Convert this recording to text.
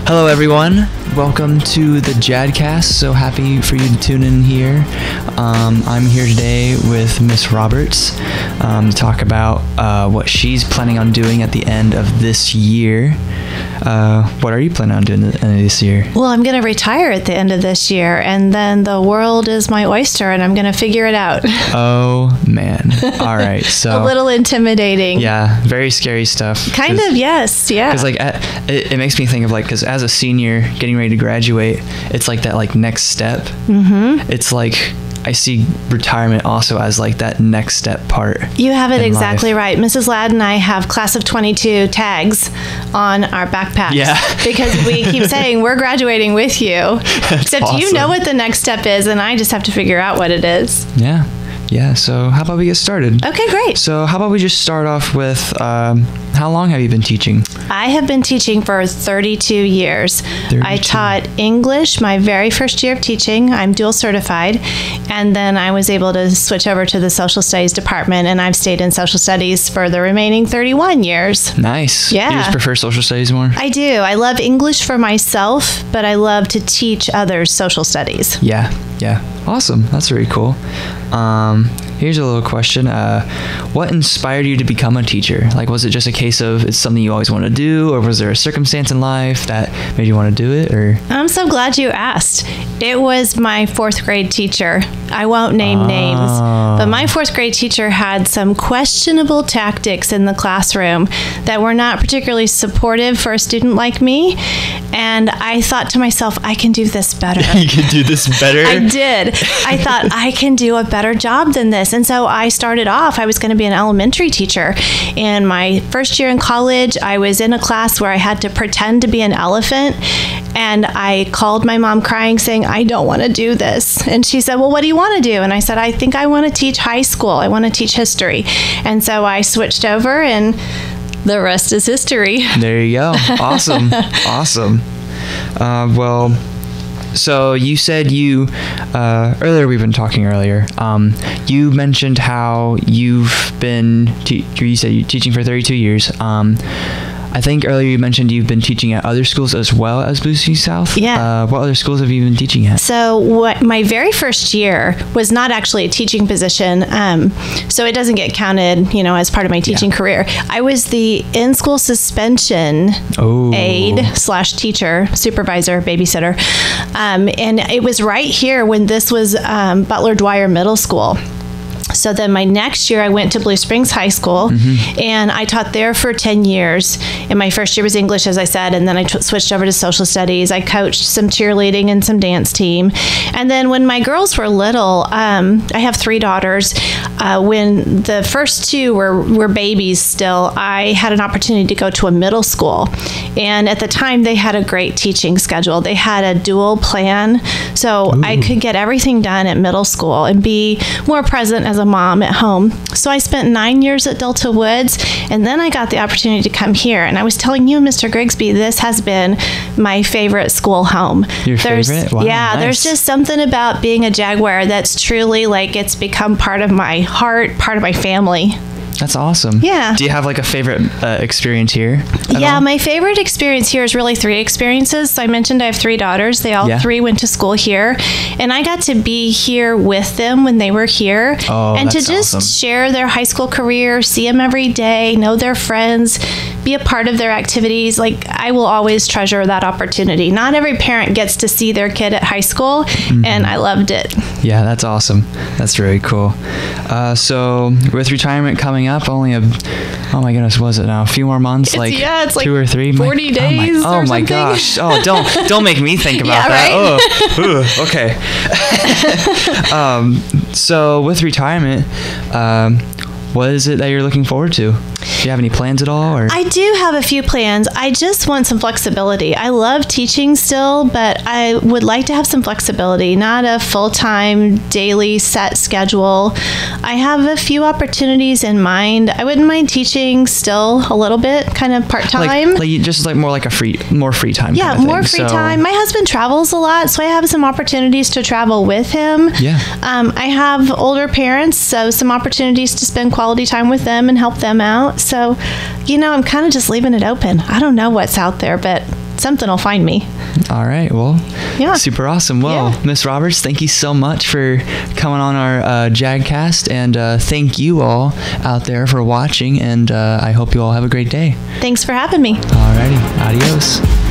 Hello everyone, welcome to the JAGCast. So happy for you to tune in here. I'm here today with Miss Roberts to talk about what she's planning on doing at the end of this year. What are you planning on doing at the end of this year? Well, I'm going to retire at the end of this year, and then the world is my oyster, and I'm going to figure it out. Oh, man. All right. So a little intimidating. Yeah, very scary stuff. Kind of, yes. Yeah. Because it makes me think of because as a senior getting ready to graduate, it's like that next step. Mm-hmm. It's like I see retirement also as that next step part. You have it exactly right. Mrs. Ladd and I have class of 22 tags on our backpacks. Yeah. Because we keep saying we're graduating with you. Except awesome. You know what the next step is, and I just have to figure out what it is. Yeah. Yeah, so how about we get started? Okay, great. So how about we just start off with, how long have you been teaching? I have been teaching for 32 years. 32. I taught English my very first year of teaching. I'm dual certified. And then I was able to switch over to the social studies department, and I've stayed in social studies for the remaining 31 years. Nice. Yeah. You just prefer social studies more? I do. I love English for myself, but I love to teach others social studies. Yeah. Yeah. Awesome. That's very cool. Here's a little question. What inspired you to become a teacher? Was it just a case of it's something you always want to do, or was there a circumstance in life that made you want to do it? Or I'm so glad you asked. It was my fourth grade teacher. I won't name names, but my fourth grade teacher had some questionable tactics in the classroom that were not particularly supportive for a student like me. And I thought to myself, I can do this better. You can do this better? I did. I thought I can do a better job than this. And so I started off, I was going to be an elementary teacher. In my first year in college, I was in a class where I had to pretend to be an elephant. And I called my mom crying saying, I don't want to do this. And she said, well, what do you want to do? And I said, I think I want to teach high school. I want to teach history. And so I switched over, and the rest is history. There you go. Awesome. Awesome. So you said earlier, we've been talking earlier, you mentioned how you've been, you said you're teaching for 32 years. I think earlier you mentioned you've been teaching at other schools as well as Blue Sea South. Yeah. What other schools have you been teaching at? So my very first year was not actually a teaching position. So it doesn't get counted, as part of my teaching career. I was the in-school suspension aide/teacher, supervisor, babysitter. And it was right here when this was Butler Dwyer Middle School. So then my next year I went to Blue Springs High School, and I taught there for 10 years. And my first year was English, as I said, and then I switched over to social studies. I coached some cheerleading and some dance team. And then when my girls were little, I have 3 daughters. When the first 2 were babies still, I had an opportunity to go to a middle school. And at the time, they had a great teaching schedule. They had a dual plan, so I could get everything done at middle school and be more present as a mom at home. So I spent 9 years at Delta Woods, and then I got the opportunity to come here. And I was telling you, Mr. Grigsby, this has been my favorite school home. Your favorite? Wow, yeah, nice. There's just something about being a Jaguar that's truly it's become part of my heart, part of my family. That's awesome. Yeah. Do you have a favorite experience here? Yeah, my favorite experience here is really 3 experiences. So I mentioned I have 3 daughters. They all 3 went to school here. And I got to be here with them when they were here. Oh, and that's to just awesome. Share their high school career, see them every day, know their friends, be a part of their activities. I will always treasure that opportunity. Not every parent gets to see their kid at high school, and I loved it. Yeah, that's awesome. That's very cool. So with retirement coming up, only oh my goodness, was it now a few more months? It's 2 or 3? 40 days. Oh my gosh! Oh, don't make me think about that. Right? Oh, okay. So with retirement, what is it that you're looking forward to? Do you have any plans at all? Or? I do have a few plans. I just want some flexibility. I love teaching still, but I would like to have some flexibility, not a full-time, daily set schedule. I have a few opportunities in mind. I wouldn't mind teaching still a little bit, kind of part-time. Just more free time. Yeah, kind of more thing. free time. My husband travels a lot, so I have some opportunities to travel with him. Yeah. I have older parents, so some opportunities to spend quality time with them and help them out. So, I'm kind of just leaving it open. I don't know what's out there, but something will find me. All right. Well, super awesome. Well, Miss Roberts, thank you so much for coming on our JAGCast, and thank you all out there for watching, and I hope you all have a great day. Thanks for having me. All righty. Adios.